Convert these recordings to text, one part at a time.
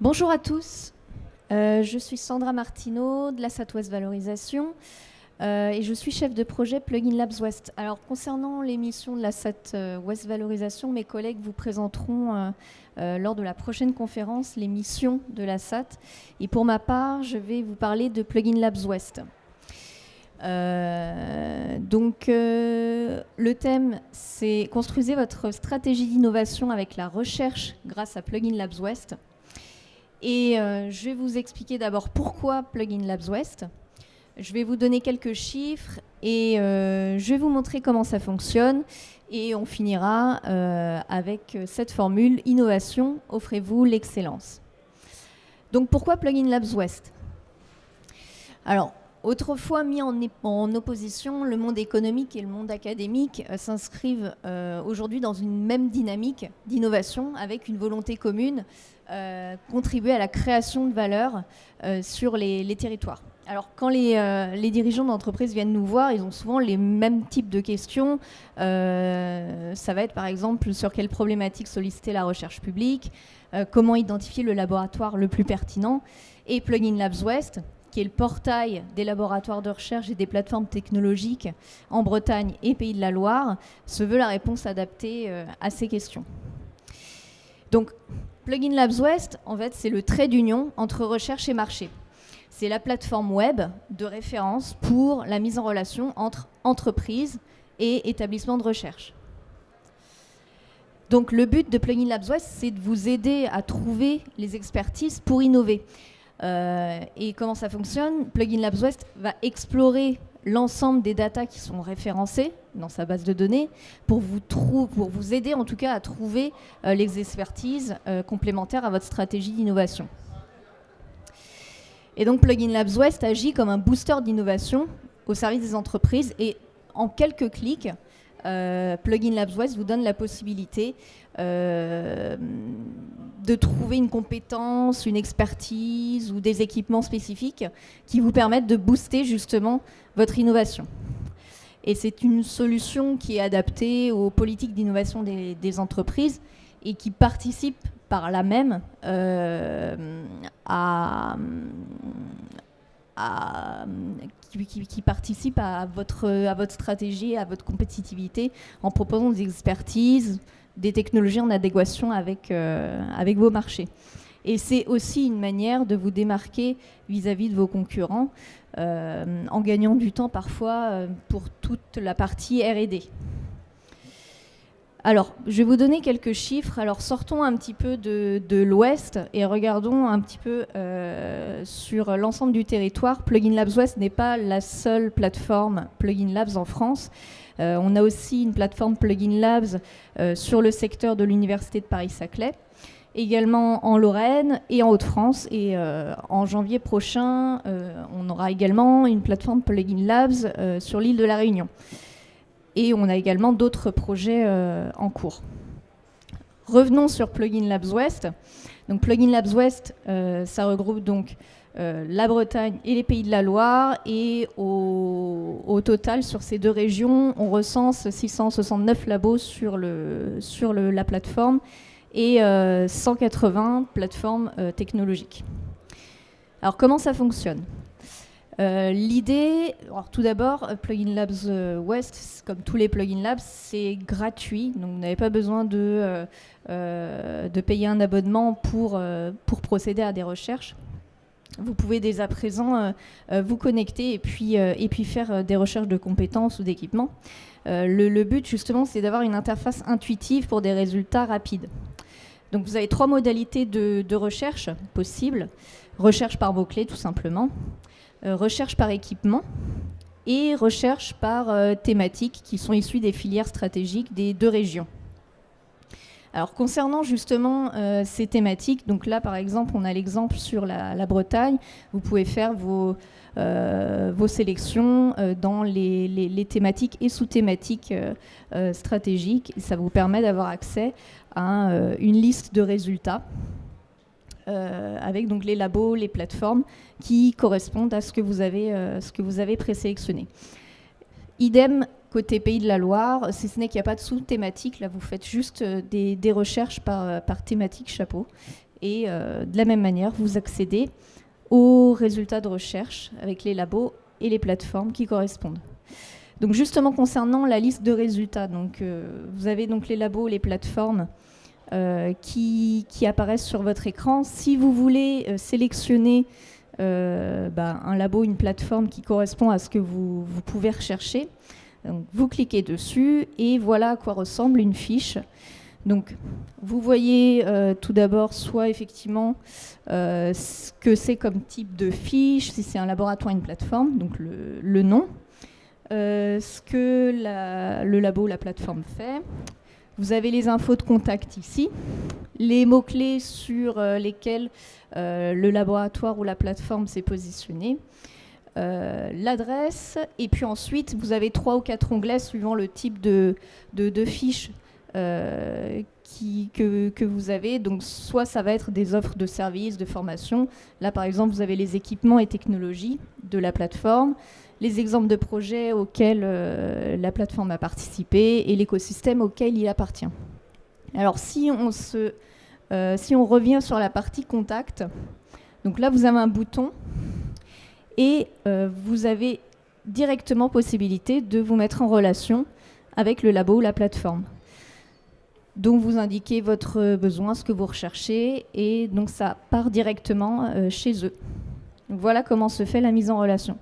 Bonjour à tous, je suis Sandra Martineau de la SAT West Valorisation et je suis chef de projet Plugin Labs West. Alors concernant les missions de la SAT West Valorisation, mes collègues vous présenteront lors de la prochaine conférence les missions de la SAT. Et pour ma part, je vais vous parler de Plugin Labs West. Le thème, c'est construisez votre stratégie d'innovation avec la recherche grâce à Plugin Labs West. Et je vais vous expliquer d'abord pourquoi Plugin Labs West. Je vais vous donner quelques chiffres et je vais vous montrer comment ça fonctionne. Et on finira avec cette formule, innovation, offrez-vous l'excellence. Donc pourquoi Plugin Labs West? Alors, autrefois mis en opposition, le monde économique et le monde académique s'inscrivent aujourd'hui dans une même dynamique d'innovation avec une volonté commune, contribuer à la création de valeur sur les territoires. Alors quand les dirigeants d'entreprises viennent nous voir, ils ont souvent les mêmes types de questions. Ça va être par exemple sur quelle problématique solliciter la recherche publique, comment identifier le laboratoire le plus pertinent. Et Plugin Labs West, qui est le portail des laboratoires de recherche et des plateformes technologiques en Bretagne et Pays de la Loire, se veut la réponse adaptée à ces questions. Donc, Plugin Labs West, en fait, c'est le trait d'union entre recherche et marché. C'est la plateforme web de référence pour la mise en relation entre entreprises et établissements de recherche. Donc, le but de Plugin Labs West, c'est de vous aider à trouver les expertises pour innover. Et comment ça fonctionne? Plugin Labs West va explorer l'ensemble des datas qui sont référencées dans sa base de données pour vous aider en tout cas à trouver les expertises complémentaires à votre stratégie d'innovation. Et donc Plugin Labs West agit comme un booster d'innovation au service des entreprises et en quelques clics, Plugin Labs West vous donne la possibilité de trouver une compétence, une expertise ou des équipements spécifiques qui vous permettent de booster justement votre innovation. Et c'est une solution qui est adaptée aux politiques d'innovation des entreprises et qui participe par là même qui participe à votre stratégie, à votre compétitivité en proposant des expertises, des technologies en adéquation avec vos marchés. Et c'est aussi une manière de vous démarquer vis-à-vis de vos concurrents en gagnant du temps parfois pour toute la partie R&D. Alors, je vais vous donner quelques chiffres. Alors, sortons un petit peu de l'Ouest et regardons un petit peu sur l'ensemble du territoire. Plugin Labs West n'est pas la seule plateforme Plugin Labs en France. On a aussi une plateforme Plugin Labs sur le secteur de l'Université de Paris-Saclay, également en Lorraine et en Hauts-de-France. Et en janvier prochain, on aura également une plateforme Plugin Labs sur l'île de la Réunion. Et on a également d'autres projets en cours. Revenons sur Plugin Labs West. Donc Plugin Labs West, ça regroupe donc la Bretagne et les Pays de la Loire. Et au total, sur ces deux régions, on recense 669 labos sur la plateforme et 180 plateformes technologiques. Alors comment ça fonctionne ? L'idée, alors tout d'abord, Plugin Labs West, comme tous les Plugin Labs, c'est gratuit. Donc vous n'avez pas besoin de payer un abonnement pour procéder à des recherches. Vous pouvez dès à présent vous connecter et puis faire des recherches de compétences ou d'équipements. Le but, justement, c'est d'avoir une interface intuitive pour des résultats rapides. Donc vous avez 3 modalités de recherche possibles. Recherche par mots-clés, tout simplement. Recherche par équipement et recherche par thématique qui sont issues des filières stratégiques des 2 régions. Alors concernant justement ces thématiques, donc là par exemple on a l'exemple sur la Bretagne, vous pouvez faire vos sélections dans les thématiques et sous-thématiques stratégiques. Et ça vous permet d'avoir accès à une liste de résultats avec donc les labos, les plateformes qui correspondent à ce que vous avez présélectionné. Idem côté Pays de la Loire, si ce n'est qu'il n'y a pas de sous-thématique, là vous faites juste des recherches par thématique chapeau. Et de la même manière, vous accédez aux résultats de recherche avec les labos et les plateformes qui correspondent. Donc justement, concernant la liste de résultats, donc, vous avez donc les labos, les plateformes qui apparaissent sur votre écran. Si vous voulez sélectionner un labo, une plateforme qui correspond à ce que vous pouvez rechercher, donc, vous cliquez dessus et voilà à quoi ressemble une fiche. Donc, vous voyez tout d'abord soit effectivement ce que c'est comme type de fiche, si c'est un laboratoire, une plateforme, donc le nom, ce que le labo, la plateforme fait. Vous avez les infos de contact ici, les mots-clés sur lesquels le laboratoire ou la plateforme s'est positionné, l'adresse, et puis ensuite vous avez 3 ou 4 onglets suivant le type de fiche que vous avez. Donc soit ça va être des offres de services, de formation. Là par exemple vous avez les équipements et technologies de la plateforme, les exemples de projets auxquels la plateforme a participé et l'écosystème auquel il appartient. Alors si on revient sur la partie contact, donc là vous avez un bouton et vous avez directement possibilité de vous mettre en relation avec le labo ou la plateforme. Donc vous indiquez votre besoin, ce que vous recherchez, et donc ça part directement chez eux. Donc voilà comment se fait la mise en relation.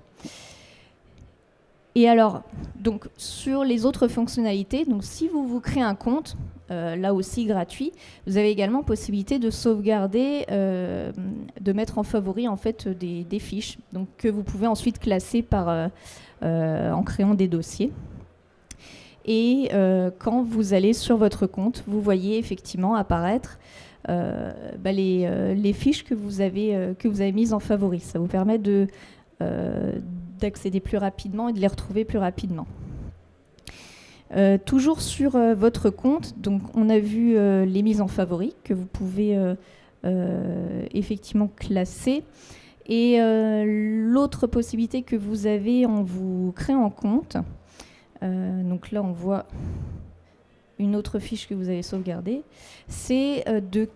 Et alors, donc, sur les autres fonctionnalités, donc, si vous créez un compte, là aussi gratuit, vous avez également possibilité de sauvegarder, de mettre en favori en fait, des fiches donc, que vous pouvez ensuite classer en créant des dossiers. Et quand vous allez sur votre compte, vous voyez effectivement apparaître les fiches que vous avez mises en favori. Ça vous permet d'accéder plus rapidement et de les retrouver plus rapidement. Toujours sur votre compte, donc on a vu les mises en favoris que vous pouvez effectivement classer. Et l'autre possibilité que vous avez en vous créant un compte, donc là on voit une autre fiche que vous avez sauvegardée, c'est de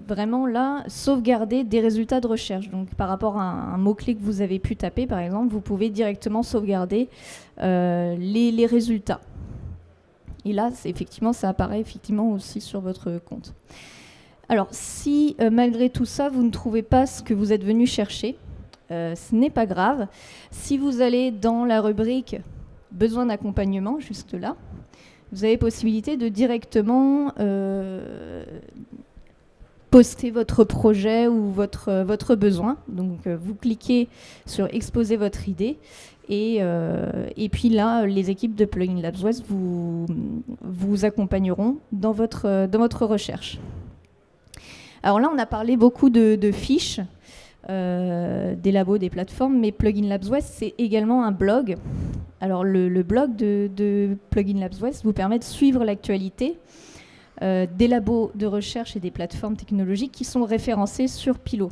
vraiment là sauvegarder des résultats de recherche. Donc par rapport à un mot-clé que vous avez pu taper par exemple, vous pouvez directement sauvegarder les résultats. Et là effectivement ça apparaît effectivement aussi sur votre compte. Alors si malgré tout ça vous ne trouvez pas ce que vous êtes venu chercher, ce n'est pas grave. Si vous allez dans la rubrique besoin d'accompagnement juste là, vous avez possibilité de directement poster votre projet ou votre besoin. Donc vous cliquez sur exposer votre idée et puis là les équipes de Plugin Labs West vous accompagneront dans votre recherche. Alors là on a parlé beaucoup de fiches, des labos, des plateformes, mais Plugin Labs West c'est également un blog. Alors le blog de Plugin Labs West vous permet de suivre l'actualité des labos de recherche et des plateformes technologiques qui sont référencés sur Pilot.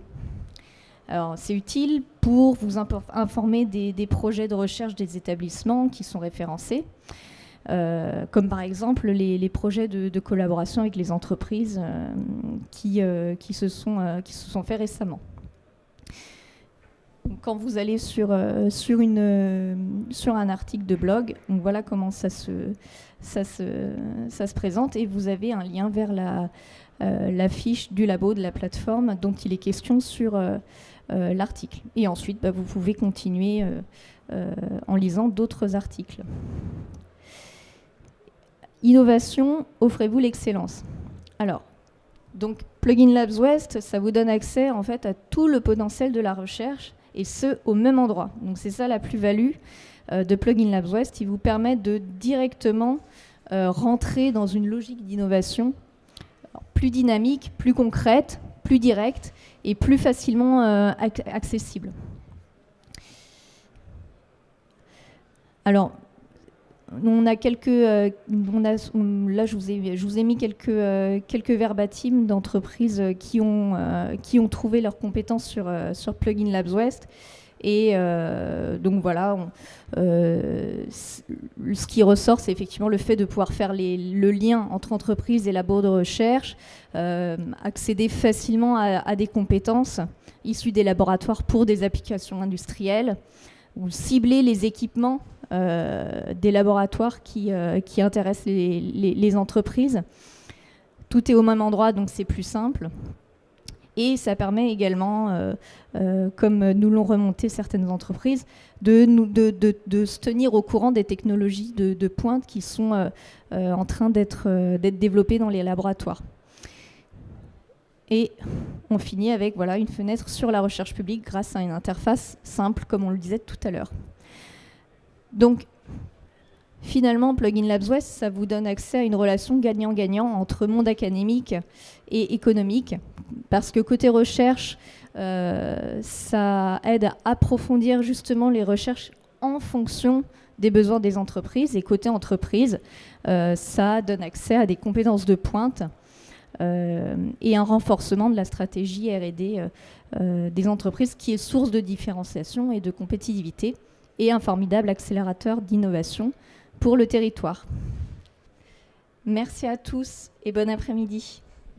Alors c'est utile pour vous informer des projets de recherche des établissements qui sont référencés, comme par exemple les projets de collaboration avec les entreprises qui se sont faits récemment. Quand vous allez sur un article de blog, donc voilà comment ça se présente et vous avez un lien vers la fiche du labo, de la plateforme dont il est question sur l'article. Et ensuite, vous pouvez continuer en lisant d'autres articles. Innovation, offrez-vous l'excellence. Alors, donc Plugin Labs West, ça vous donne accès en fait à tout le potentiel de la recherche et ce, au même endroit. Donc c'est ça la plus-value de Plugin Labs West. Il vous permet de directement rentrer dans une logique d'innovation plus dynamique, plus concrète, plus directe et plus facilement accessible. Alors, on a là, je vous ai mis quelques verbatims d'entreprises qui ont trouvé leurs compétences sur Plugin Labs West. Et donc voilà, ce qui ressort, c'est effectivement le fait de pouvoir faire le lien entre entreprise et labo de recherche, accéder facilement à des compétences issues des laboratoires pour des applications industrielles, ou cibler les équipements des laboratoires qui intéressent les entreprises. Tout est au même endroit, donc c'est plus simple. Et ça permet également, comme nous l'ont remonté certaines entreprises, de se tenir au courant des technologies de pointe qui sont en train d'être développées dans les laboratoires. Et on finit avec voilà, une fenêtre sur la recherche publique grâce à une interface simple, comme on le disait tout à l'heure. Donc, finalement, Plugin Labs West, ça vous donne accès à une relation gagnant-gagnant entre monde académique et économique, parce que côté recherche, ça aide à approfondir justement les recherches en fonction des besoins des entreprises, et côté entreprise, ça donne accès à des compétences de pointe et un renforcement de la stratégie R&D des entreprises, qui est source de différenciation et de compétitivité, et un formidable accélérateur d'innovation pour le territoire. Merci à tous et bon après-midi.